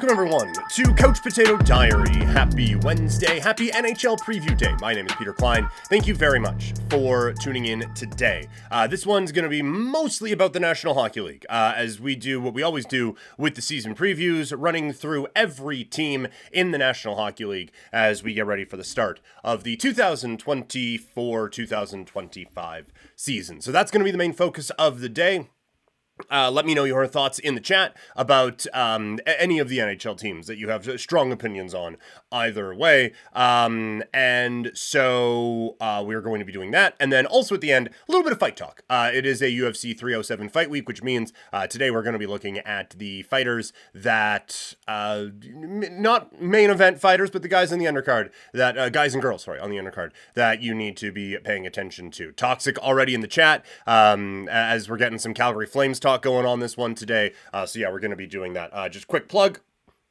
Welcome everyone to Couch Potato Diary. Happy Wednesday, happy NHL Preview Day. My name is Peter Klein. Thank you very much for tuning in today. This one's going to be mostly about the National Hockey League, as we do what we always do with the season previews, running through every team in the National Hockey League as we get ready for the start of the 2024-2025 season. So that's going to be the main focus of the day. Let me know your thoughts in the chat about any of the NHL teams that you have strong opinions on either way. And so we're going to be doing that. And then also at the end, a little bit of fight talk. It is a UFC 307 fight week, which means today we're going to be looking at the fighters that, not main event fighters, but the guys on the undercard, that guys and girls, on the undercard, that you need to be paying attention to. Toxic already in the chat, as we're getting some Calgary Flames talk going on this one today. So yeah, we're going to be doing that. Just quick plug.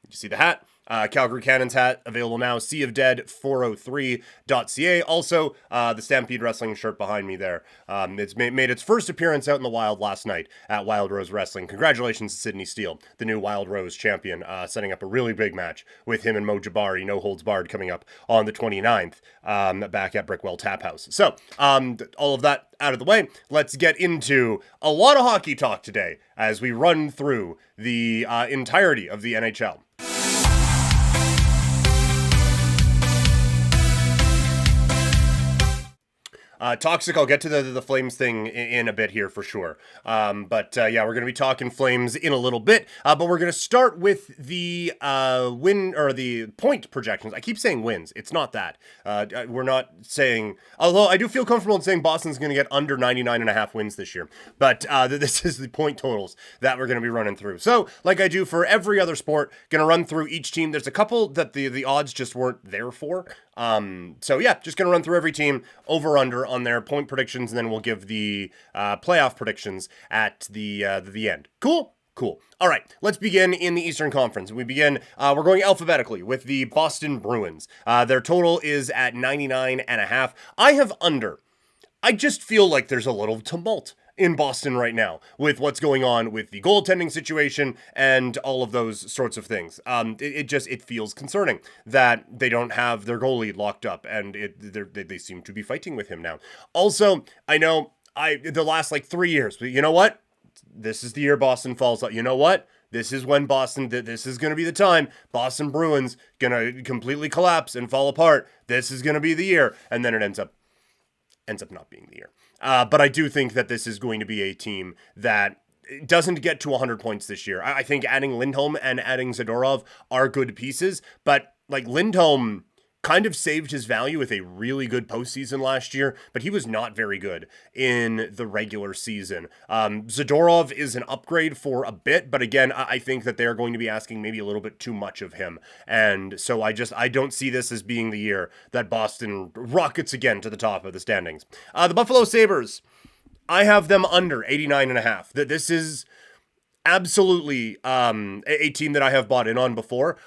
You see the hat? Calgary Cannons hat available now. seaofdead403.ca. Also, the Stampede Wrestling shirt behind me there. It's made its first appearance out in the wild last night at Wild Rose Wrestling. Congratulations to Sydney Steele, the new Wild Rose champion, setting up a really big match with him and Mo Jabari, no holds barred, coming up on the 29th, back at Brickwell Tap House. So, all of that out of the way, let's get into a lot of hockey talk today as we run through the entirety of the NHL. Toxic, I'll get to the Flames thing in a bit here for sure. But yeah, we're going to be talking Flames in a little bit. But we're going to start with the win or the point projections. I keep saying wins. It's not that. We're not saying, although I do feel comfortable in saying Boston's going to get under 99.5 wins this year. But this is the point totals that we're going to be running through. So, like I do for every other sport, going to run through each team. There's a couple that the odds just weren't there for. So yeah, just going to run through every team over under on their point predictions, and then we'll give the playoff predictions at the end. Cool? Cool. All right, let's begin in the Eastern Conference. We're going alphabetically with the Boston Bruins. Their total is at 99.5. I have under. I just feel like there's a little tumult in Boston right now with what's going on with the goaltending situation and all of those sorts of things. It feels concerning that they don't have their goalie locked up, and they seem to be fighting with him now. Also, I know the last 3 years, but you know what? This is the year Boston falls out. You know what? This is when this is going to be the time Boston Bruins going to completely collapse and fall apart. This is going to be the year. And then it ends up not being the year. But I do think that this is going to be a team that doesn't get to 100 points this year. I think adding Lindholm and adding Zadorov are good pieces, but Lindholm kind of saved his value with a really good postseason last year, but he was not very good in the regular season. Zadorov is an upgrade for a bit, but again, I think that they're going to be asking maybe a little bit too much of him. And so I don't see this as being the year that Boston rockets again to the top of the standings. The Buffalo Sabres, I have them under 89.5. This is absolutely a team that I have bought in on before.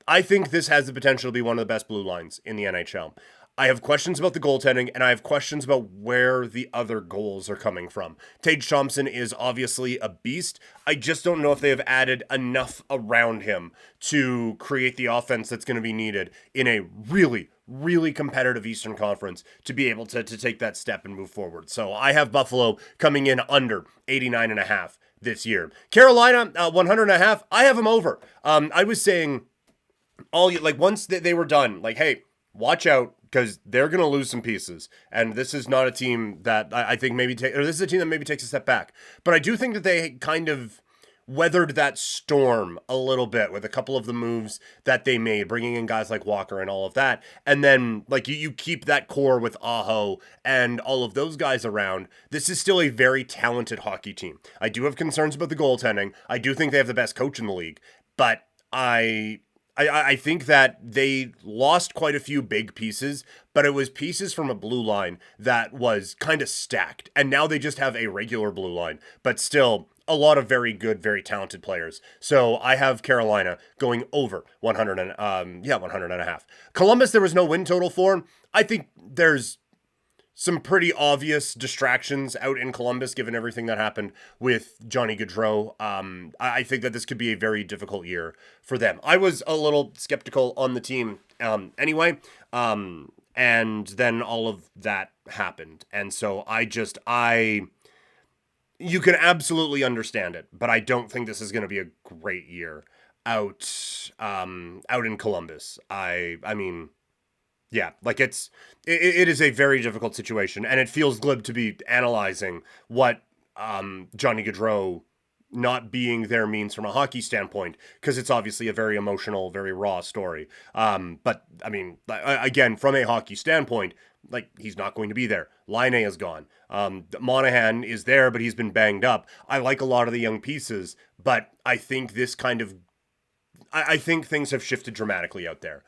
I think this has the potential to be one of the best blue lines in the NHL. I have questions about the goaltending, and I have questions about where the other goals are coming from. Tage Thompson is obviously a beast. I just don't know if they have added enough around him to create the offense that's going to be needed in a really, really competitive Eastern Conference to be able to take that step and move forward. So I have Buffalo coming in under 89.5 this year. Carolina, 100.5. I have them over. I was saying once they were done, hey, watch out, because they're going to lose some pieces. And this is not a team that I think this is a team that maybe takes a step back. But I do think that they kind of weathered that storm a little bit with a couple of the moves that they made, bringing in guys like Walker and all of that. And then, you keep that core with Aho and all of those guys around. This is still a very talented hockey team. I do have concerns about the goaltending. I do think they have the best coach in the league. But I think that they lost quite a few big pieces, but it was pieces from a blue line that was kind of stacked. And now they just have a regular blue line, but still a lot of very good, very talented players. So I have Carolina going over 100.5. Columbus, there was no win total for. I think there's some pretty obvious distractions out in Columbus, given everything that happened with Johnny Gaudreau. I think that this could be a very difficult year for them. I was a little skeptical on the team anyway, and then all of that happened. And so you can absolutely understand it, but I don't think this is going to be a great year out in Columbus. I mean, yeah, like it is a very difficult situation, and it feels glib to be analyzing what Johnny Gaudreau not being there means from a hockey standpoint, because it's obviously a very emotional, very raw story. But I mean, again, from a hockey standpoint, like, he's not going to be there. Laine is gone. Monahan is there, but he's been banged up. I like a lot of the young pieces, but I think I think things have shifted dramatically out there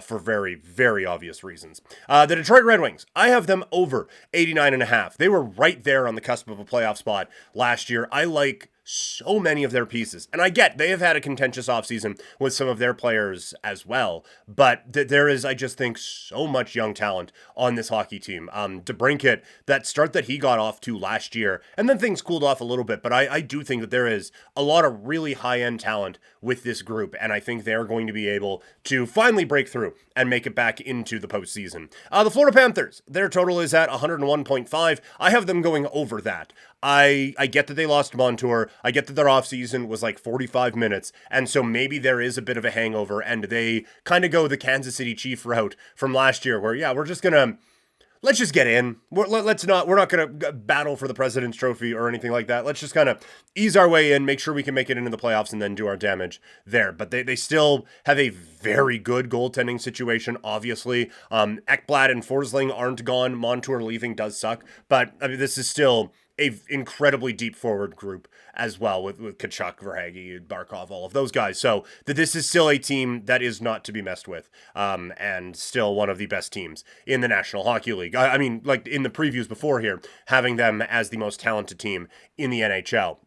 for very, very obvious reasons. The Detroit Red Wings, I have them over 89.5. They were right there on the cusp of a playoff spot last year. I like so many of their pieces. And I get they have had a contentious offseason with some of their players as well. But there is, I just think, so much young talent on this hockey team. DeBrincat, that start that he got off to last year, and then things cooled off a little bit. But I do think that there is a lot of really high-end talent with this group. And I think they're going to be able to finally break through and make it back into the postseason. The Florida Panthers, their total is at 101.5. I have them going over that. I get that they lost Montour. I get that their offseason was like 45 minutes. And so maybe there is a bit of a hangover, and they kind of go the Kansas City Chief route from last year where, yeah, let's just get in. We're not going to battle for the President's Trophy or anything like that. Let's just kind of ease our way in, make sure we can make it into the playoffs, and then do our damage there. But they still have a very good goaltending situation, obviously. Ekblad and Forsling aren't gone. Montour leaving does suck. But I mean, this is still a incredibly deep forward group as well with Kachuk, Verhaeghe, Barkov, all of those guys. So this is still a team that is not to be messed with, and still one of the best teams in the National Hockey League. I mean, like in the previews before here, having them as the most talented team in the NHL.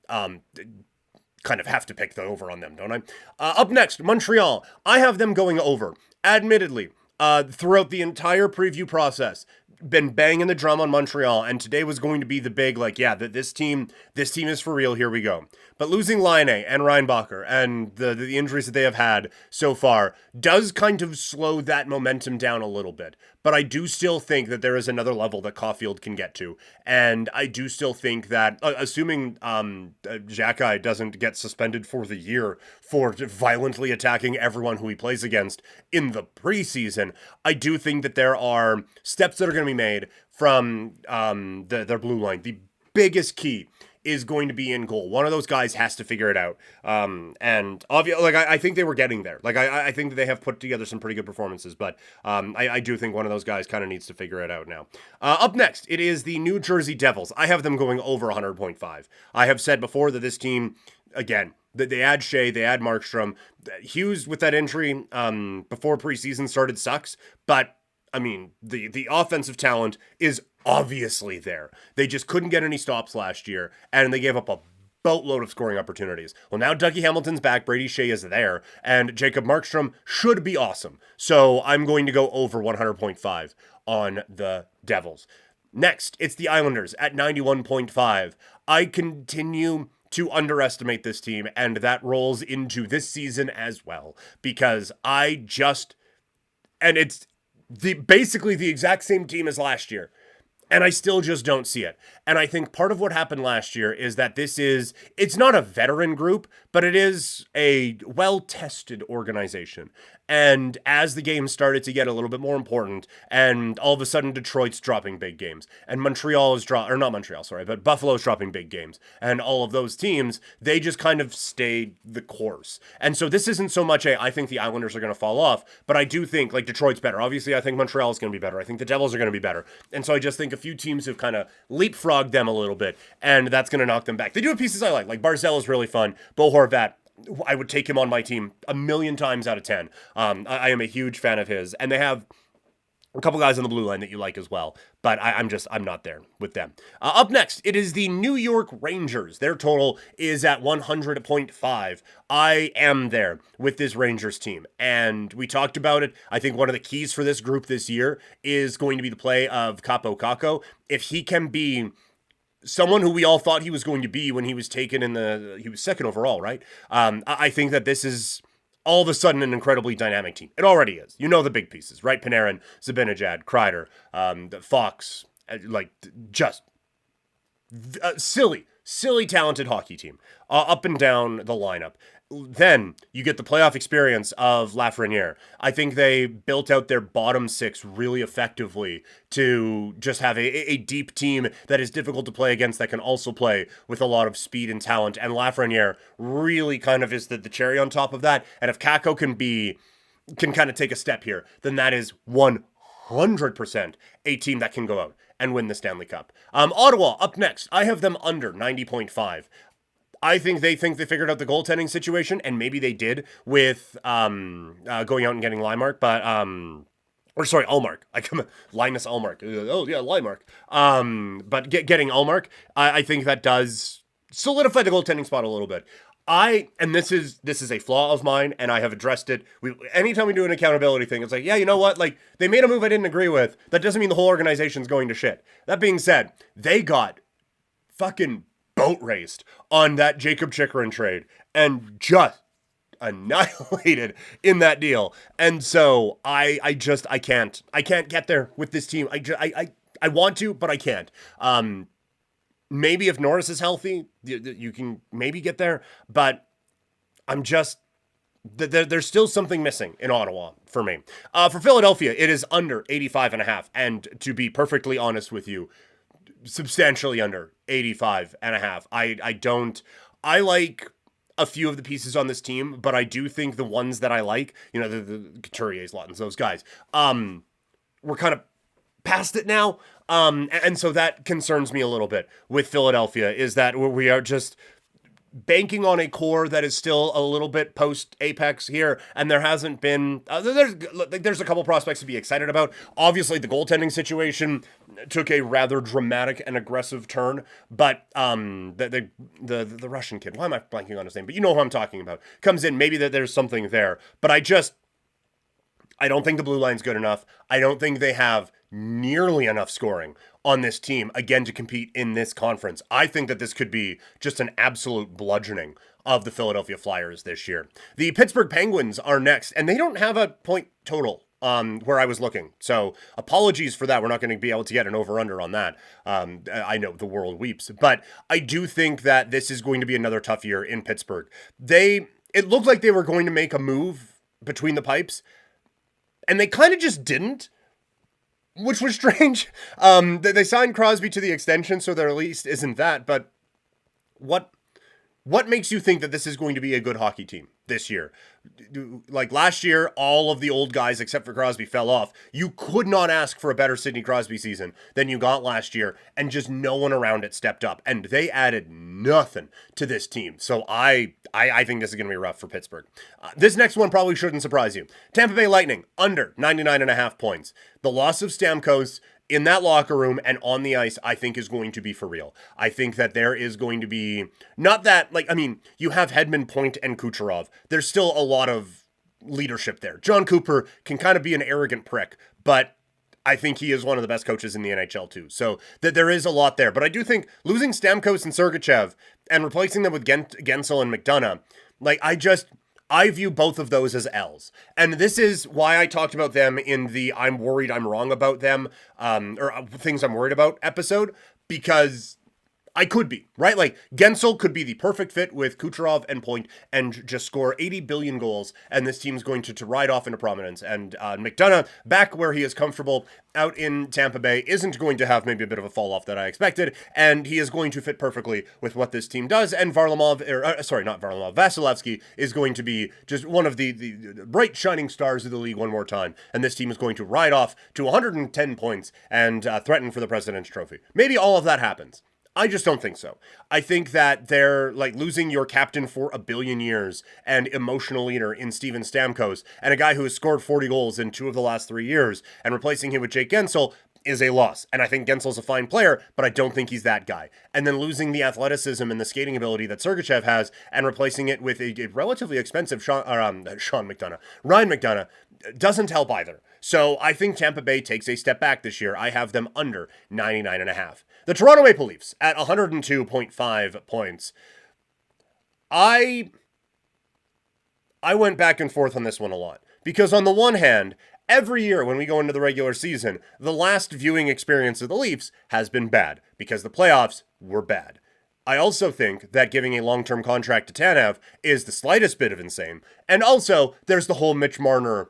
Kind of have to pick the over on them, don't I? Up next, Montreal. I have them going over. Admittedly, throughout the entire preview process, been banging the drum on Montreal, and today was going to be the big, like, yeah, that this team is for real, here we go. But losing Laine and Reinbacher and the injuries that they have had so far does kind of slow that momentum down a little bit. But I do still think that there is another level that Caulfield can get to. And I do still think that, assuming Xhekaj doesn't get suspended for the year for violently attacking everyone who he plays against in the preseason, I do think that there are steps that are going to be made from their blue line. The biggest key is going to be in goal. One of those guys has to figure it out. And obviously, like, I think they were getting there. Like, I think that they have put together some pretty good performances, but I do think one of those guys kind of needs to figure it out now. Up next, it is the New Jersey Devils. I have them going over 100.5. I have said before that this team, again, they add Shea, they add Markstrom. Hughes with that injury before preseason started sucks, but I mean, the offensive talent is obviously there. They just couldn't get any stops last year, and they gave up a boatload of scoring opportunities. Well, now Dougie Hamilton's back, Brady Shea is there, and Jacob Markstrom should be awesome. So I'm going to go over 100.5 on the Devils. Next, it's the Islanders at 91.5. I continue to underestimate this team, and that rolls into this season as well, because it's basically the exact same team as last year. And I still just don't see it. And I think part of what happened last year is that it's not a veteran group, but it is a well-tested organization. And as the game started to get a little bit more important, and all of a sudden Detroit's dropping big games, and but Buffalo's dropping big games, and all of those teams, they just kind of stayed the course. And so this isn't so much I think the Islanders are going to fall off, but I do think, like, Detroit's better. Obviously, I think Montreal is going to be better. I think the Devils are going to be better. And so I just think a few teams have kind of leapfrogged them a little bit, and that's going to knock them back. They do have pieces I like. Like, Barzal is really fun. Bo Horvat, I would take him on my team 1,000,000 times out of 10. I am a huge fan of his. And they have A couple guys on the blue line that you like as well, but I'm not there with them. Up next, it is the New York Rangers. Their total is at 100.5. I am there with this Rangers team, and we talked about it. I think one of the keys for this group this year is going to be the play of Kaapo Kakko. If he can be someone who we all thought he was going to be when he was taken he was second overall, right? I think that this is all of a sudden an incredibly dynamic team. It already is. You know the big pieces, right? Panarin, Zibanejad, Kreider, Fox, just silly talented hockey team up and down the lineup. Then you get the playoff experience of Lafreniere. I think they built out their bottom six really effectively to just have a deep team that is difficult to play against that can also play with a lot of speed and talent. And Lafreniere really kind of is the cherry on top of that. And if Kakko can kind of take a step here, then that is 100% a team that can go out and win the Stanley Cup. Ottawa up next. I have them under 90.5. I think they figured out the goaltending situation, and maybe they did with going out and getting Ullmark, but Ullmark. I come Linus Ullmark. Oh yeah, Ullmark. But getting Ullmark, I think that does solidify the goaltending spot a little bit. And this is a flaw of mine, and I have addressed it. Anytime we do an accountability thing, it's like, yeah, you know what? Like, they made a move I didn't agree with. That doesn't mean the whole organization's going to shit. That being said, they got fucking boat raced on that Jacob Chikrin trade and just annihilated in that deal. And so I can't get there with this team. I want to, but I can't. Maybe if Norris is healthy, you can maybe get there, but I'm just there's still something missing in Ottawa for me. For Philadelphia, it is under 85.5, and to be perfectly honest with you, substantially under 85.5. I like a few of the pieces on this team, but I do think the ones that I like, the Couturier's, Lautens, those guys, we're kind of past it now. And so that concerns me a little bit with Philadelphia, is that we are just banking on a core that is still a little bit post-Apex here, and there hasn't been... there's a couple prospects to be excited about. Obviously, the goaltending situation took a rather dramatic and aggressive turn, but the Russian kid, why am I blanking on his name? But you know who I'm talking about. Comes in, maybe that there's something there, but I don't think the blue line's good enough. I don't think they have nearly enough scoring on this team, again, to compete in this conference. I think that this could be just an absolute bludgeoning of the Philadelphia Flyers this year. The Pittsburgh Penguins are next, and they don't have a point total where I was looking. So apologies for that. We're not going to be able to get an over-under on that. I know the world weeps, but I do think that this is going to be another tough year in Pittsburgh. It looked like they were going to make a move between the pipes, and they kind of just didn't, which was strange. They signed Crosby to the extension, so there at least isn't that. But what makes you think that this is going to be a good hockey team this year? Like last year, all of the old guys except for Crosby fell off. You could not ask for a better Sidney Crosby season than you got last year, and just no one around it stepped up. And they added nothing to this team. So I think this is going to be rough for Pittsburgh. This next one probably shouldn't surprise you. Tampa Bay Lightning, under 99.5 points. The loss of Stamkos in that locker room and on the ice, I think is going to be for real. I think that there is going to be, not that, you have Hedman, Point, and Kucherov. There's still a lot of leadership there. John Cooper can kind of be an arrogant prick, but I think he is one of the best coaches in the NHL too. So that there is a lot there. But I do think losing Stamkos and Sergachev and replacing them with Gensel and McDonough, I view both of those as L's. And this is why I talked about them in the I'm worried I'm wrong about them, or things I'm worried about episode, because I could be, right? Like, Gensel could be the perfect fit with Kucherov and Point and just score 80 billion goals, and this team's going to ride off into prominence. And McDonough, back where he is comfortable out in Tampa Bay, isn't going to have maybe a bit of a fall-off that I expected, and he is going to fit perfectly with what this team does. And Vasilevsky is going to be just one of the bright shining stars of the league one more time, and this team is going to ride off to 110 points and threaten for the President's Trophy. Maybe all of that happens. I just don't think so. I think that they're like losing your captain for a billion years and emotional leader in Steven Stamkos and a guy who has scored 40 goals in 2 of the last 3 years and replacing him with Jake Gensel is a loss. And I think Gensel's a fine player, but I don't think he's that guy. And then losing the athleticism and the skating ability that Sergachev has and replacing it with a relatively expensive Ryan McDonough doesn't help either. So I think Tampa Bay takes a step back this year. I have them under 99.5. The Toronto Maple Leafs at 102.5 points. I went back and forth on this one a lot. Because on the one hand, every year when we go into the regular season, the last viewing experience of the Leafs has been bad. Because the playoffs were bad. I also think that giving a long-term contract to Tanev is the slightest bit of insane. And also, there's the whole Mitch Marner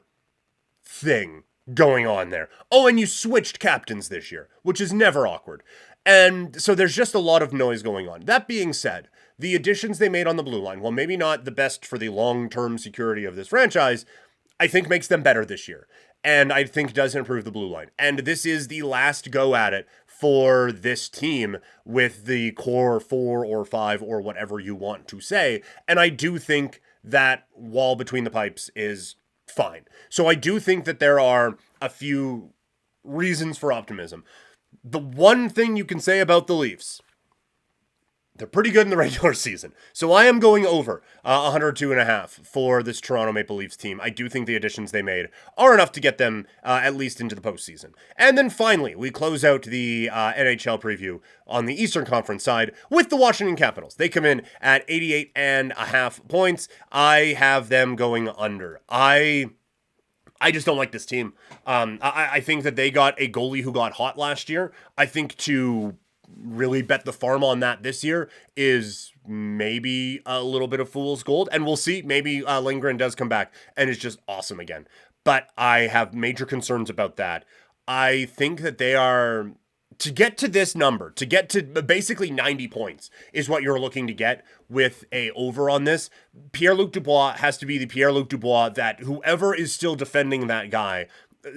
thing going on there. Oh, and you switched captains this year, which is never awkward. And so there's just a lot of noise going on. That being said, the additions they made on the blue line, while maybe not the best for the long-term security of this franchise, I think makes them better this year. And I think does improve the blue line. And this is the last go at it for this team with the core 4 or 5 or whatever you want to say. And I do think that wall between the pipes is fine. So I do think that there are a few reasons for optimism. The one thing you can say about the Leafs, they're pretty good in the regular season. So I am going over 102.5 for this Toronto Maple Leafs team. I do think the additions they made are enough to get them at least into the postseason. And then finally, we close out the NHL preview on the Eastern Conference side with the Washington Capitals. They come in at 88.5 points. I have them going under. I just don't like this team. I think that they got a goalie who got hot last year. I think to really bet the farm on that this year is maybe a little bit of fool's gold. And we'll see. Maybe Lindgren does come back and is just awesome again. But I have major concerns about that. I think that they are... To get to this number, to get to basically 90 points is what you're looking to get with a over on this. Pierre-Luc Dubois has to be the Pierre-Luc Dubois that whoever is still defending that guy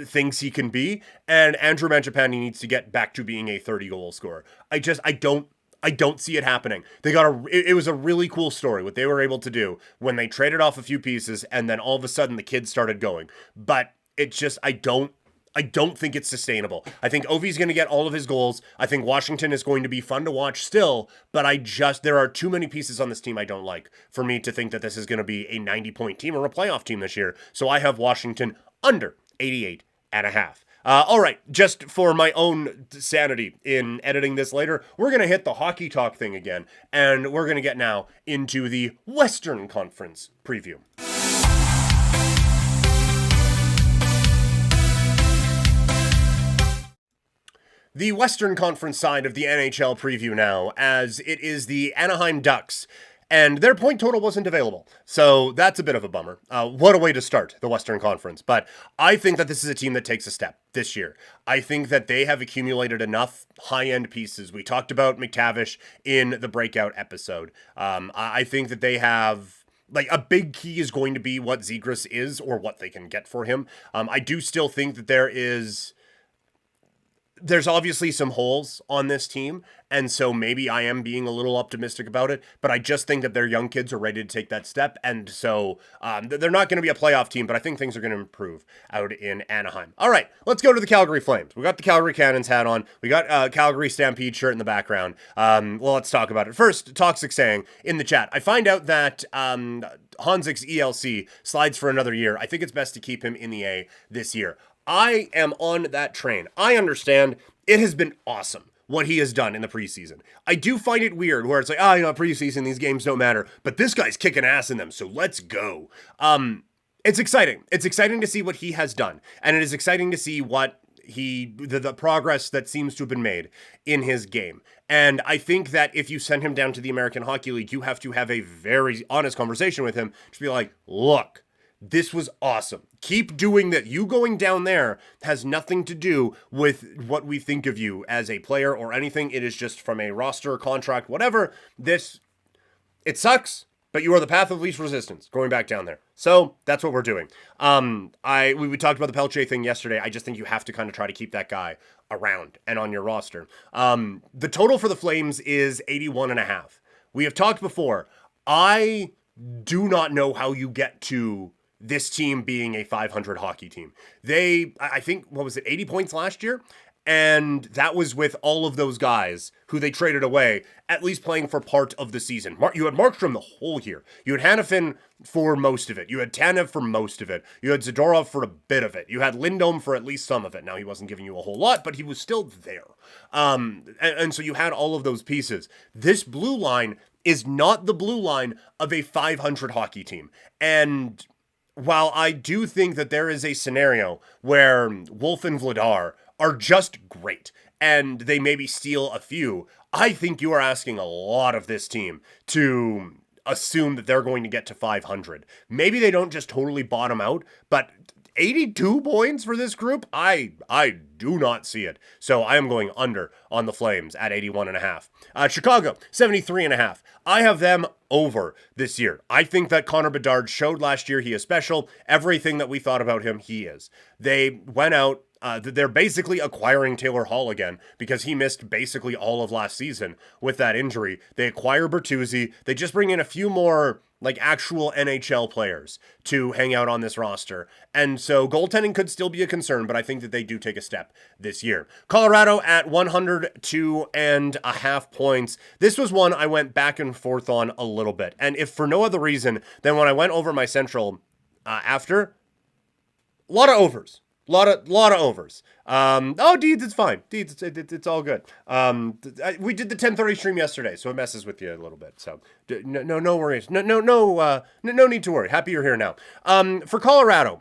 thinks he can be. And Andrew Mangiapane needs to get back to being a 30-goal scorer. I don't see it happening. It was a really cool story what they were able to do when they traded off a few pieces and then all of a sudden the kids started going. But it's just, I don't think it's sustainable. I think Ovi's going to get all of his goals. I think Washington is going to be fun to watch still, but there are too many pieces on this team I don't like for me to think that this is going to be a 90-point team or a playoff team this year. So I have Washington under 88.5. All right, just for my own sanity in editing this later, we're going to hit the hockey talk thing again, and we're going to get now into the Western Conference preview. The Western Conference side of the NHL preview now, as it is the Anaheim Ducks, and their point total wasn't available. So that's a bit of a bummer. What a way to start the Western Conference. But I think that this is a team that takes a step this year. I think that they have accumulated enough high-end pieces. We talked about McTavish in the breakout episode. I think that they have... Like, a big key is going to be what Zegras is or what they can get for him. I do still think that there's obviously some holes on this team, and so maybe I am being a little optimistic about it, but I just think that their young kids are ready to take that step, and so they're not going to be a playoff team, but I think things are going to improve out in Anaheim. All right, let's go to the Calgary Flames. We got the Calgary Cannons hat on. We got Calgary Stampede shirt in the background. Well, let's talk about it. First, Toxic saying in the chat, I find out that Hansik's ELC slides for another year. I think it's best to keep him in the A this year. I am on that train. I understand it has been awesome what he has done in the preseason. I do find it weird where it's like, preseason, these games don't matter, but this guy's kicking ass in them, so let's go. It's exciting. It's exciting to see what he has done, and it is exciting to see what the progress that seems to have been made in his game. And I think that if you send him down to the American Hockey League, you have to have a very honest conversation with him to be like, look, this was awesome. Keep doing that. You going down there has nothing to do with what we think of you as a player or anything. It is just from a roster, contract, whatever. It sucks, but you are the path of least resistance going back down there. So that's what we're doing. We talked about the Pelche thing yesterday. I just think you have to kind of try to keep that guy around and on your roster. The total for the Flames is 81.5. We have talked before. I do not know how you get to this team being a 500 hockey team. I think, 80 points last year? And that was with all of those guys who they traded away, at least playing for part of the season. You had Markstrom the whole year. You had Hanifin for most of it. You had Tanev for most of it. You had Zadorov for a bit of it. You had Lindholm for at least some of it. Now, he wasn't giving you a whole lot, but he was still there. And so you had all of those pieces. This blue line is not the blue line of a 500 hockey team. And while I do think that there is a scenario where Wolf and Vladar are just great, and they maybe steal a few, I think you are asking a lot of this team to assume that they're going to get to 500. Maybe they don't just totally bottom out, but 82 points for this group? I do not see it. So I am going under on the Flames at 81.5. Chicago, 73.5. I have them over this year. I think that Connor Bedard showed last year he is special. Everything that we thought about him, he is. They went out. They're basically acquiring Taylor Hall again because he missed basically all of last season with that injury. They acquire Bertuzzi. They just bring in a few more actual NHL players to hang out on this roster. And so goaltending could still be a concern, but I think that they do take a step this year. Colorado at 102.5 points. This was one I went back and forth on a little bit. And if for no other reason than when I went over my Central after, a lot of overs. Lot of overs. Deeds, it's fine. Deeds, it's all good. We did the 10:30 stream yesterday, so it messes with you a little bit. So no worries. No need to worry. Happy you're here now. For Colorado,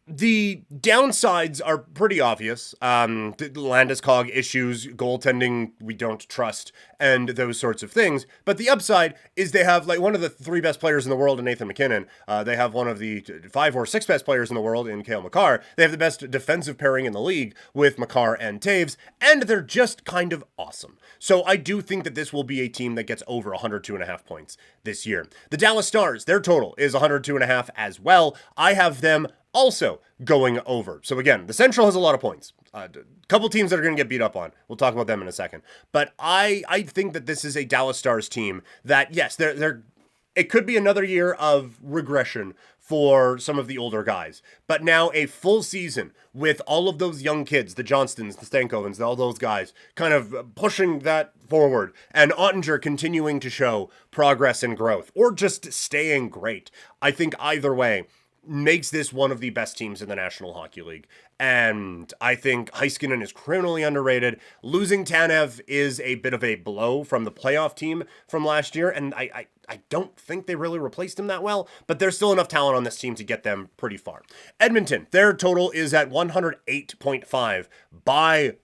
the downsides are pretty obvious. The Landeskog issues, goaltending we don't trust, and those sorts of things. But the upside is they have one of the 3 best players in the world in Nathan McKinnon. They have one of the 5 or 6 best players in the world in Cale Makar. They have the best defensive pairing in the league with Makar and Taves, and they're just kind of awesome. So I do think that this will be a team that gets over 102.5 points this year. The Dallas Stars, their total is 102.5 as well. I have them also going over. So again, the Central has a lot of points. A couple teams that are going to get beat up on. We'll talk about them in a second. But I think that this is a Dallas Stars team that, yes, it could be another year of regression for some of the older guys. But now a full season with all of those young kids, the Johnstons, the Stankovens, all those guys, kind of pushing that forward, and Ottinger continuing to show progress and growth, or just staying great. I think either way makes this one of the best teams in the National Hockey League. And I think Heiskanen is criminally underrated. Losing Tanev is a bit of a blow from the playoff team from last year, and I don't think they really replaced him that well, but there's still enough talent on this team to get them pretty far. Edmonton, their total is at 108.5, by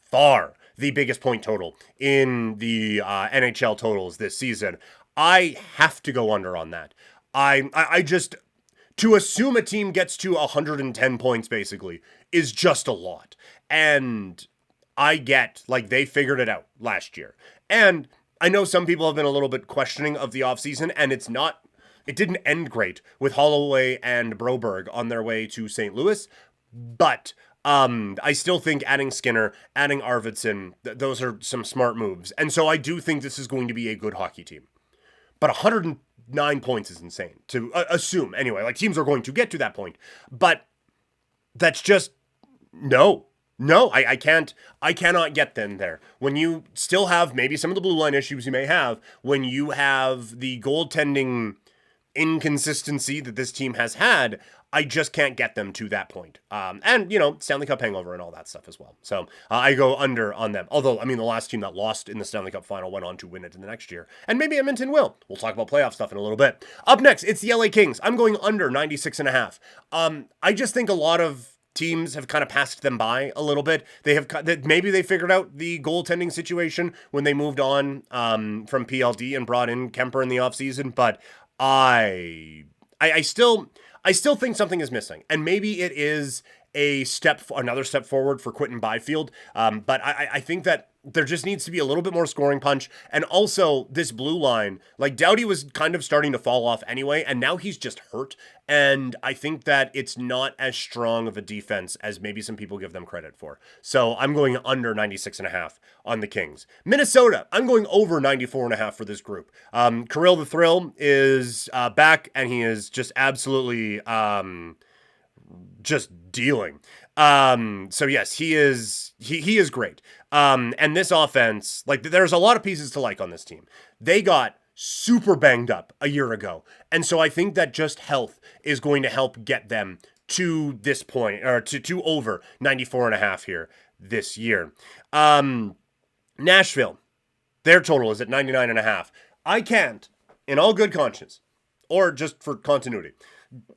far the biggest point total in the NHL totals this season. I have to go under on that. I just... To assume a team gets to 110 points, basically, is just a lot. And I get, they figured it out last year. And I know some people have been a little bit questioning of the offseason, and it didn't end great with Holloway and Broberg on their way to St. Louis. But I still think adding Skinner, adding Arvidsson, those are some smart moves. And so I do think this is going to be a good hockey team. But 109 points is insane to assume. Anyway, teams are going to get to that point. But that's just, no, I cannot get them there. When you still have maybe some of the blue line issues you may have, when you have the goaltending inconsistency that this team has had, I just can't get them to that point. And, Stanley Cup hangover and all that stuff as well. So I go under on them. Although, the last team that lost in the Stanley Cup final went on to win it in the next year. And maybe Edmonton will. We'll talk about playoff stuff in a little bit. Up next, it's the LA Kings. I'm going under 96.5. I just think a lot of teams have kind of passed them by a little bit. Maybe they figured out the goaltending situation when they moved on from PLD and brought in Kemper in the offseason. But I still think something is missing, and maybe it is another step forward for Quentin Byfield. But I think that there just needs to be a little bit more scoring punch. And also, this blue line, like Doughty was kind of starting to fall off anyway, and now he's just hurt. And I think that it's not as strong of a defense as maybe some people give them credit for. So I'm going under 96.5 on the Kings. Minnesota, I'm going over 94.5 for this group. Kirill the Thrill is back, and he is just absolutely just dealing. So yes, he is great. And this offense, like there's a lot of pieces to like on this team. They got super banged up a year ago. And so I think that just health is going to help get them to this point, or to over 94.5 here this year. Nashville, their total is at 99.5. I can't, in all good conscience, or just for continuity,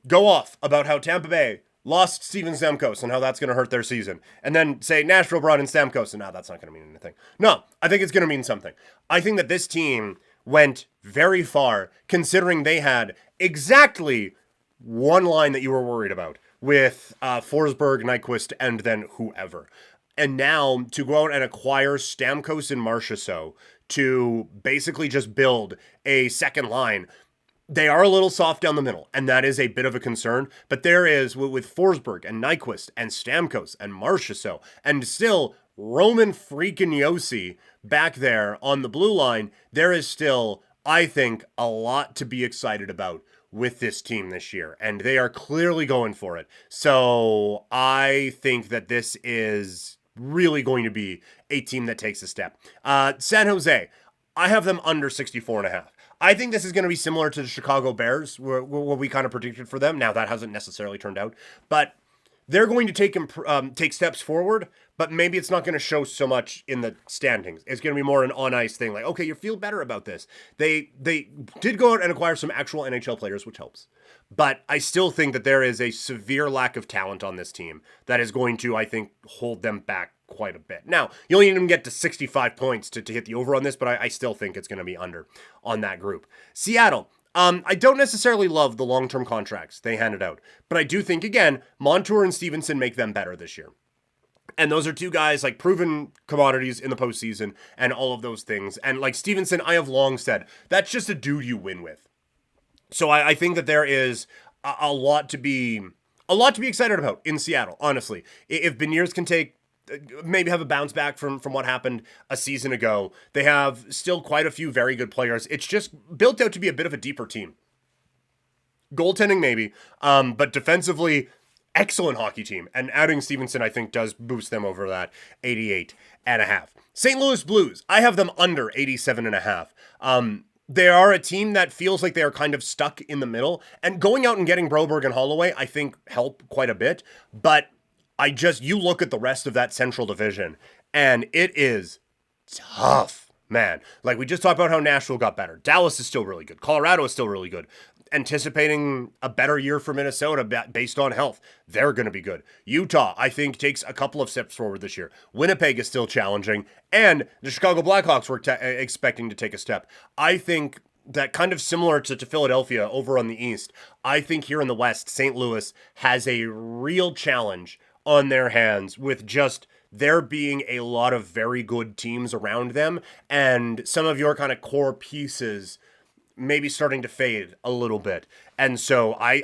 go off about how Tampa Bay lost Steven Stamkos and how that's going to hurt their season, and then say Nashville brought in Stamkos, and now that's not going to mean anything. No, I think it's going to mean something. I think that this team went very far, considering they had exactly one line that you were worried about with Forsberg, Nyquist, and then whoever. And now to go out and acquire Stamkos and Marchessault to basically just build a second line. They are a little soft down the middle, and that is a bit of a concern. But there is, with Forsberg and Nyquist and Stamkos and Marchessault, and still Roman freaking Josi back there on the blue line, there is still, I think, a lot to be excited about with this team this year. And they are clearly going for it. So I think that this is really going to be a team that takes a step. San Jose, I have them under 64.5. I think this is going to be similar to the Chicago Bears, what we kind of predicted for them. Now, that hasn't necessarily turned out, but they're going to take steps forward, but maybe it's not going to show so much in the standings. It's going to be more an on-ice thing, like, okay, you feel better about this. They did go out and acquire some actual NHL players, which helps. But I still think that there is a severe lack of talent on this team that is going to, I think, hold them back quite a bit. Now, you only need them to get to 65 points to hit the over on this, but I still think it's going to be under on that group. Seattle, I don't necessarily love the long-term contracts they handed out, but I do think, again, Montour and Stevenson make them better this year. And those are two guys, like, proven commodities in the postseason and all of those things. And like Stevenson, I have long said, that's just a dude you win with. So I think that there is a lot to be excited about in Seattle, honestly. If Beniers can maybe have a bounce back from what happened a season ago, they have still quite a few very good players. It's just built out to be a bit of a deeper team. Goaltending maybe, but defensively, excellent hockey team. And adding Stevenson, I think, does boost them over that 88.5. St. Louis Blues, I have them under 87.5. They are a team that feels like they are kind of stuck in the middle, and going out and getting Broberg and Holloway, I think, help quite a bit. But you look at the rest of that Central Division, and it is tough, man. Like, we just talked about how Nashville got better. Dallas is still really good. Colorado is still really good. Anticipating a better year for Minnesota based on health. They're going to be good. Utah, I think, takes a couple of steps forward this year. Winnipeg is still challenging, and the Chicago Blackhawks were expecting to take a step. I think that kind of similar to Philadelphia over on the East, I think here in the West, St. Louis has a real challenge on their hands with just there being a lot of very good teams around them, and some of your kind of core pieces maybe starting to fade a little bit. And so I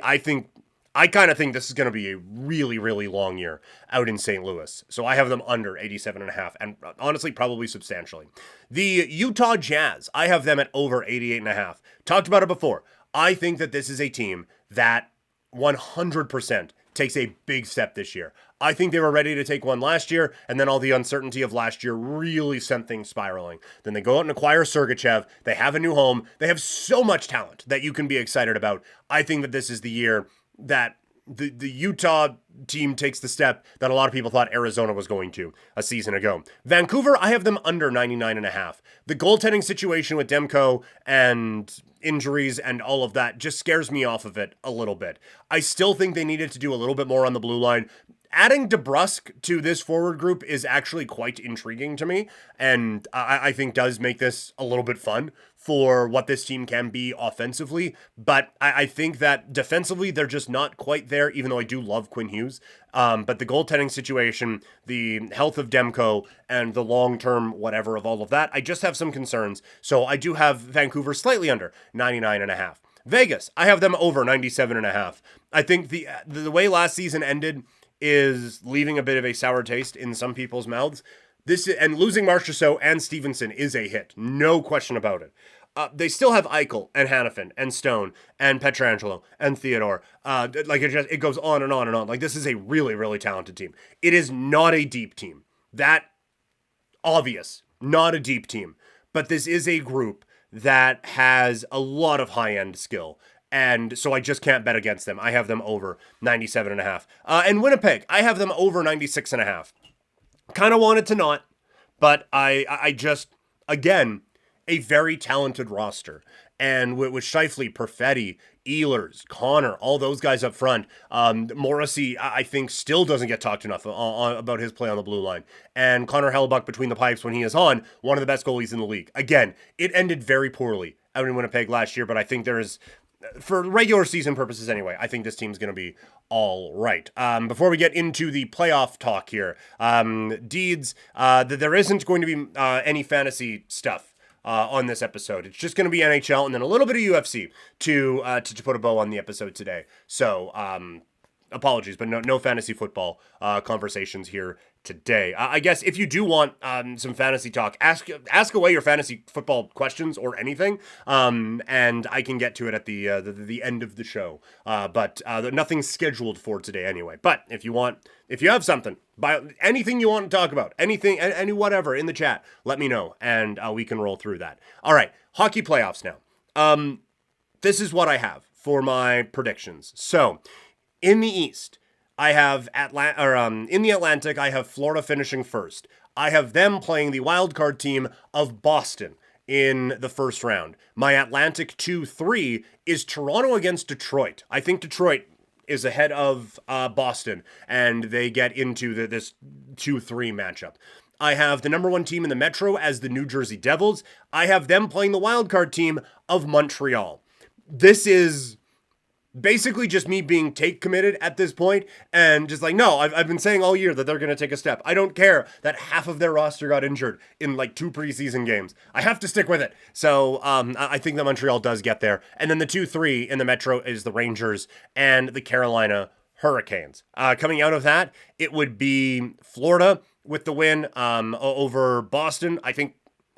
kind of think this is going to be a really, really long year out in St. Louis. So I have them under 87.5, and honestly, probably substantially. The Utah Jazz, I have them at over 88.5. Talked about it before. I think that this is a team that 100% takes a big step this year. I think they were ready to take one last year, and then all the uncertainty of last year really sent things spiraling. Then they go out and acquire Sergachev. They have a new home. They have so much talent that you can be excited about. I think that this is the year that the Utah team takes the step that a lot of people thought Arizona was going to a season ago. Vancouver, I have them under 99.5. The goaltending situation with Demko and injuries and all of that just scares me off of it a little bit. I still think they needed to do a little bit more on the blue line. adding DeBrusque to this forward group is actually quite intriguing to me, and I think does make this a little bit fun for what this team can be offensively. But I think that defensively, they're just not quite there, even though I do love Quinn Hughes. But the goaltending situation, the health of Demko, and the long-term whatever of all of that, I just have some concerns. So I do have Vancouver slightly under 99.5. Vegas, I have them over 97.5. I think the way last season ended is leaving a bit of a sour taste in some people's mouths. And losing Marchessault and Stevenson is a hit, no question about it. They still have Eichel and Hanifin and Stone and Pietrangelo and Theodore. It goes on and on and on. Like, this is a really, really talented team. It is not a deep team. That obvious, not a deep team. But this is a group that has a lot of high-end skill. And so I just can't bet against them. I have them over 97.5. And Winnipeg, I have them over 96.5. Kind of wanted to not, but I just, again, a very talented roster. And with Scheifele, Perfetti, Ehlers, Connor, all those guys up front. Morrissey, I think, still doesn't get talked enough about his play on the blue line. And Connor Hellebuck between the pipes when he is on, one of the best goalies in the league. Again, it ended very poorly out in Winnipeg last year, but I think there is, for regular season purposes anyway, I think this team's going to be all right. Before we get into the playoff talk here, Deeds, there isn't going to be any fantasy stuff on this episode. It's just going to be NHL and then a little bit of UFC to put a bow on the episode today. So apologies, but no fantasy football conversations here today. I guess if you do want some fantasy talk, ask away your fantasy football questions or anything, and I can get to it at the end of the show. But nothing's scheduled for today anyway. But if you have something, anything you want to talk about, anything, any whatever in the chat, let me know, and we can roll through that. All right, hockey playoffs now. This is what I have for my predictions. So, in the East, I have in the Atlantic, I have Florida finishing first. I have them playing the wild card team of Boston in the first round. My Atlantic 2-3 is Toronto against Detroit. I think Detroit is ahead of Boston, and they get into this 2-3 matchup. I have the number one team in the Metro as the New Jersey Devils. I have them playing the wild card team of Montreal. This is basically just me being take committed at this point and just like, no, I've been saying all year that they're going to take a step. I don't care that half of their roster got injured in like 2 preseason games. I have to stick with it. So I think that Montreal does get there. And then the 2-3 in the Metro is the Rangers and the Carolina Hurricanes. Coming out of that, it would be Florida with the win over Boston. I think,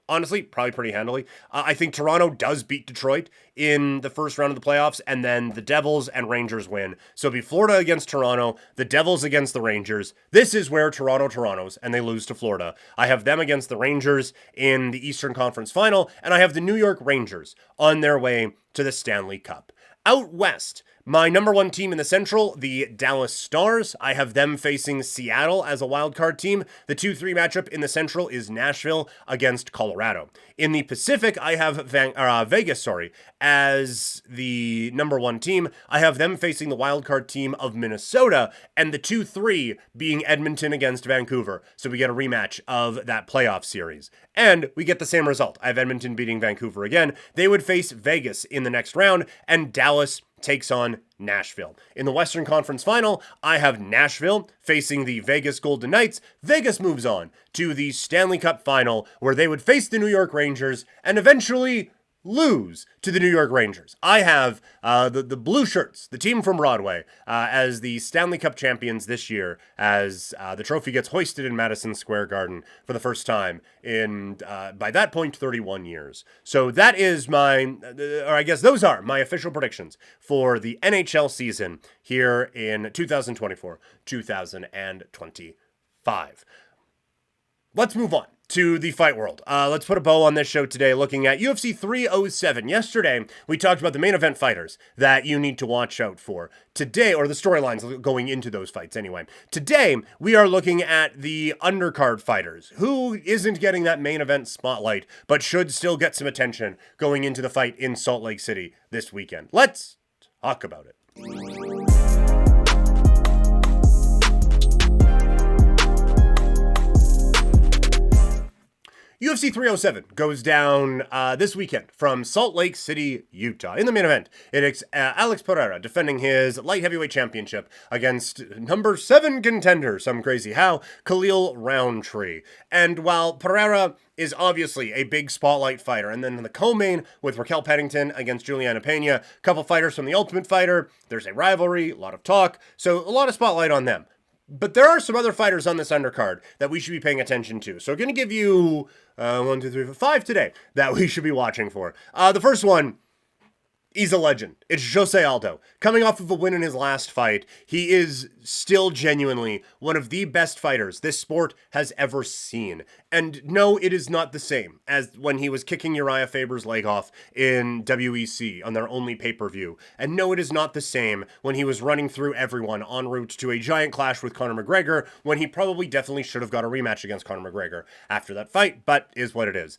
honestly, probably pretty handily. I think Toronto does beat Detroit in the first round of the playoffs, and then the Devils and Rangers win. So it'll be Florida against Toronto, the Devils against the Rangers. This is where Toronto's, and they lose to Florida. I have them against the Rangers in the Eastern Conference Final, and I have the New York Rangers on their way to the Stanley Cup. Out west, my number one team in the Central, the Dallas Stars. I have them facing Seattle as a wildcard team. The 2-3 matchup in the Central is Nashville against Colorado. In the Pacific, I have Vegas, as the number one team. I have them facing the wildcard team of Minnesota, and the 2-3 being Edmonton against Vancouver. So we get a rematch of that playoff series. And we get the same result. I have Edmonton beating Vancouver again. They would face Vegas in the next round, and Dallas takes on Nashville. In the Western Conference Final, I have Nashville facing the Vegas Golden Knights. Vegas moves on to the Stanley Cup Final, where they would face the New York Rangers and eventually lose to the New York Rangers. I have the Blue Shirts, the team from Broadway, as the Stanley Cup champions this year, as the trophy gets hoisted in Madison Square Garden for the first time in, by that point, 31 years. So that is those are my official predictions for the NHL season here in 2024-2025. Let's move on to the fight world. Let's put a bow on this show today looking at UFC 307. Yesterday, we talked about the main event fighters that you need to watch out for. Today, or the storylines going into those fights anyway. Today, we are looking at the undercard fighters. Who isn't getting that main event spotlight, but should still get some attention going into the fight in Salt Lake City this weekend. Let's talk about it. UFC 307 goes down this weekend from Salt Lake City, Utah. In the main event, it's Alex Pereira defending his light heavyweight championship against number 7 contender, some crazy how, Khalil Roundtree. And while Pereira is obviously a big spotlight fighter, and then the co-main with Raquel Pennington against Juliana Pena, a couple fighters from The Ultimate Fighter, there's a rivalry, a lot of talk, so a lot of spotlight on them. But there are some other fighters on this undercard that we should be paying attention to. So I'm going to give you 5 today that we should be watching for. The first one, he's a legend. It's Jose Aldo. Coming off of a win in his last fight, he is still genuinely one of the best fighters this sport has ever seen. And no, it is not the same as when he was kicking Uriah Faber's leg off in WEC on their only pay-per-view. And no, it is not the same when he was running through everyone en route to a giant clash with Conor McGregor, when he probably definitely should have got a rematch against Conor McGregor after that fight, but is what it is.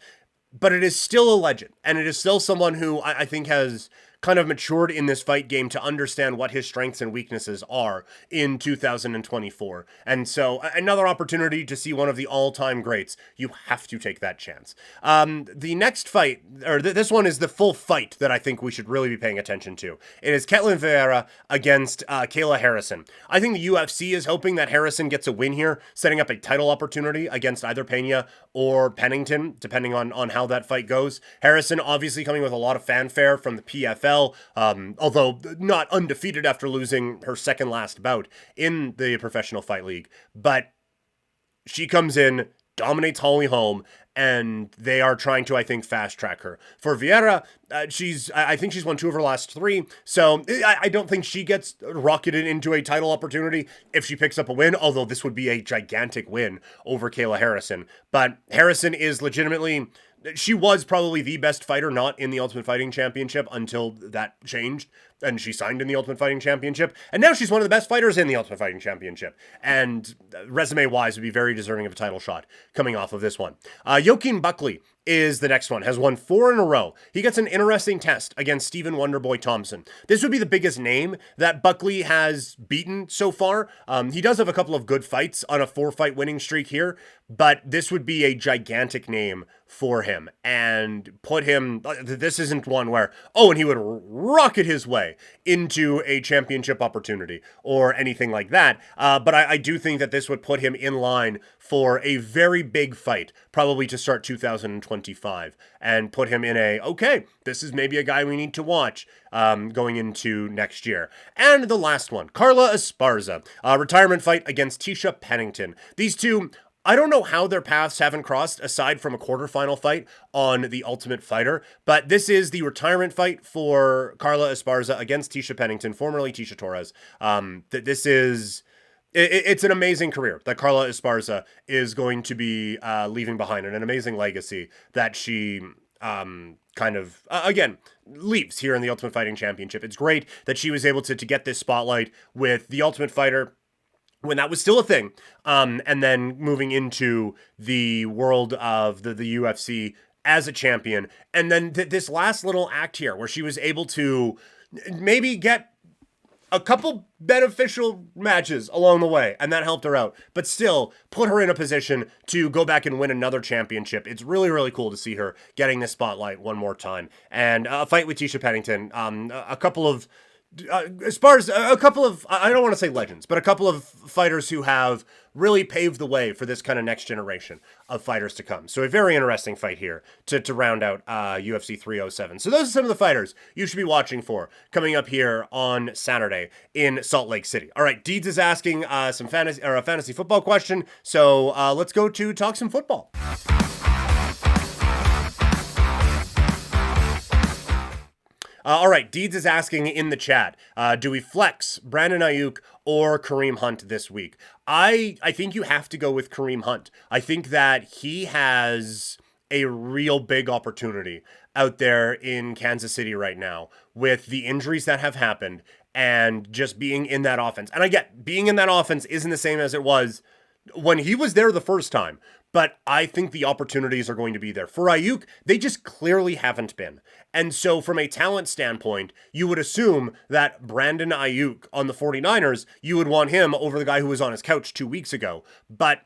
But it is still a legend, and it is still someone who I think has kind of matured in this fight game to understand what his strengths and weaknesses are in 2024. And so another opportunity to see one of the all-time greats. You have to take that chance. The next fight, or this one is the full fight that I think we should really be paying attention to. It is Ketlen Vieira against Kayla Harrison. I think the UFC is hoping that Harrison gets a win here, setting up a title opportunity against either Pena or Pennington, depending on how that fight goes. Harrison obviously coming with a lot of fanfare from the PFL, although not undefeated after losing her second last bout in the Professional Fight League. But she comes in, dominates Holly Holm, and they are trying to, I think, fast track her. For Vieira, I think she's won 2 of her last 3, so I don't think she gets rocketed into a title opportunity if she picks up a win, although this would be a gigantic win over Kayla Harrison. But Harrison is legitimately, she was probably the best fighter not in the Ultimate Fighting Championship until that changed, and she signed in the Ultimate Fighting Championship, and now she's one of the best fighters in the Ultimate Fighting Championship, and resume-wise would be very deserving of a title shot coming off of this one. Joaquin Buckley is the next one, has won 4 in a row. He gets an interesting test against Stephen Wonderboy Thompson. This would be the biggest name that Buckley has beaten so far. He does have a couple of good fights on a 4-fight winning streak here, but this would be a gigantic name for him and put him, this isn't one where, and he would rocket his way into a championship opportunity or anything like that. But I do think that this would put him in line for a very big fight, probably to start 2025, and put him in okay, this is maybe a guy we need to watch going into next year. And the last one, Carla Esparza, retirement fight against Tisha Pennington. These two, I don't know how their paths haven't crossed aside from a quarterfinal fight on The Ultimate Fighter, but this is the retirement fight for Carla Esparza against Tisha Pennington, formerly Tisha Torres. This is, it's an amazing career that Carla Esparza is going to be leaving behind, and an amazing legacy that she kind of, again, leaves here in the Ultimate Fighting Championship. It's great that she was able to get this spotlight with The Ultimate Fighter when that was still a thing, and then moving into the world of the UFC as a champion, and then this last little act here where she was able to maybe get a couple beneficial matches along the way, and that helped her out, but still put her in a position to go back and win another championship. It's really, really cool to see her getting this spotlight one more time. And a fight with Tisha Pennington, a couple of, as far as a couple of, I don't want to say legends, but a couple of fighters who have really paved the way for this kind of next generation of fighters to come. So a very interesting fight here to round out UFC 307. So those are some of the fighters you should be watching for coming up here on Saturday in Salt Lake City. All right, Deeds is asking a fantasy football question. So let's go to talk some football. All right, Deeds is asking in the chat, do we flex Brandon Ayuk or Kareem Hunt this week? I think you have to go with Kareem Hunt. I think that he has a real big opportunity out there in Kansas City right now with the injuries that have happened and just being in that offense. And I get being in that offense isn't the same as it was when he was there the first time, but I think the opportunities are going to be there. For Ayuk, they just clearly haven't been. And so from a talent standpoint, you would assume that Brandon Ayuk on the 49ers, you would want him over the guy who was on his couch 2 weeks ago. But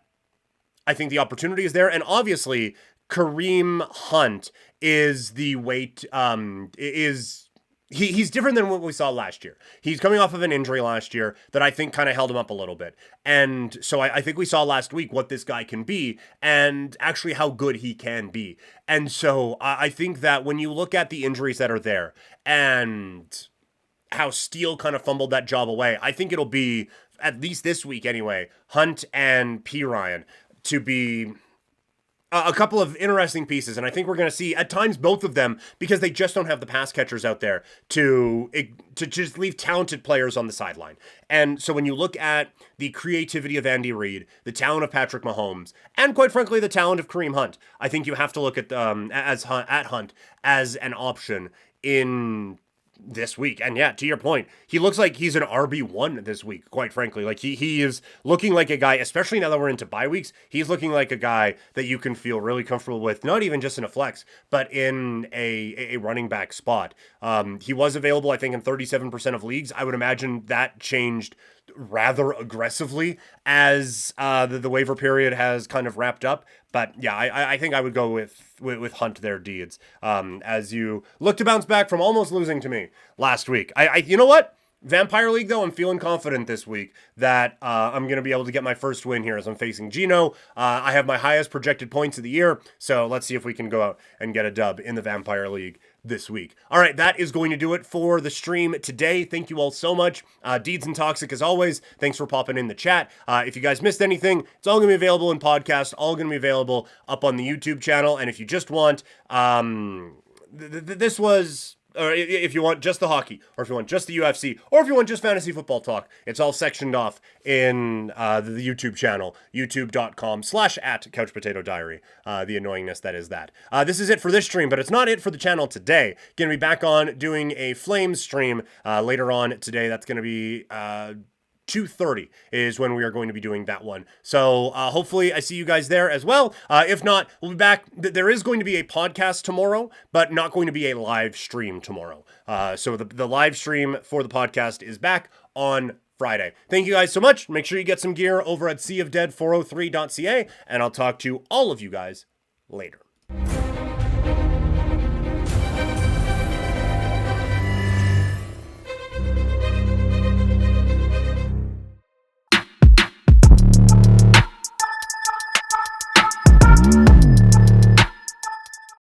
I think the opportunity is there. And obviously, Kareem Hunt is the weight he's different than what we saw last year. He's coming off of an injury last year that I think kind of held him up a little bit. And so I think we saw last week what this guy can be and actually how good he can be. And so I think that when you look at the injuries that are there and how Steele kind of fumbled that job away, I think it'll be, at least this week anyway, Hunt and P. Ryan to be a couple of interesting pieces, and I think we're going to see at times both of them because they just don't have the pass catchers out there to just leave talented players on the sideline. And so when you look at the creativity of Andy Reid, the talent of Patrick Mahomes, and quite frankly the talent of Kareem Hunt, I think you have to look at Hunt as an option in this week. And yeah, to your point, he looks like he's an RB1 this week, quite frankly. Like he is looking like a guy, especially now that we're into bye weeks, he's looking like a guy that you can feel really comfortable with, not even just in a flex, but in a running back spot. He was available, I think, in 37% of leagues. I would imagine that changed rather aggressively as the waiver period has kind of wrapped up. But yeah, I think I would go with Hunt there, Deeds, as you look to bounce back from almost losing to me last week. You know what? Vampire League, though, I'm feeling confident this week that I'm going to be able to get my first win here as I'm facing Gino. I have my highest projected points of the year, so let's see if we can go out and get a dub in the Vampire League this week. All right, that is going to do it for the stream today. Thank you all so much. Deeds and Toxic, as always, thanks for popping in the chat. If you guys missed anything, it's all going to be available in podcast, all going to be available up on the YouTube channel. And if you just want, this was... or if you want just the hockey, or if you want just the UFC, or if you want just fantasy football talk, it's all sectioned off in the YouTube channel, youtube.com/@CouchPotatoDiary, the annoyingness that is that. This is it for this stream, but it's not it for the channel today. Going to be back on doing a Flames stream later on today. That's going to be... 2:30 is when we are going to be doing that one. So hopefully I see you guys there as well. If not, we'll be back. There is going to be a podcast tomorrow, but not going to be a live stream tomorrow. So the live stream for the podcast is back on Friday. Thank you guys so much. Make sure you get some gear over at seaofdead403.ca, and I'll talk to all of you guys later.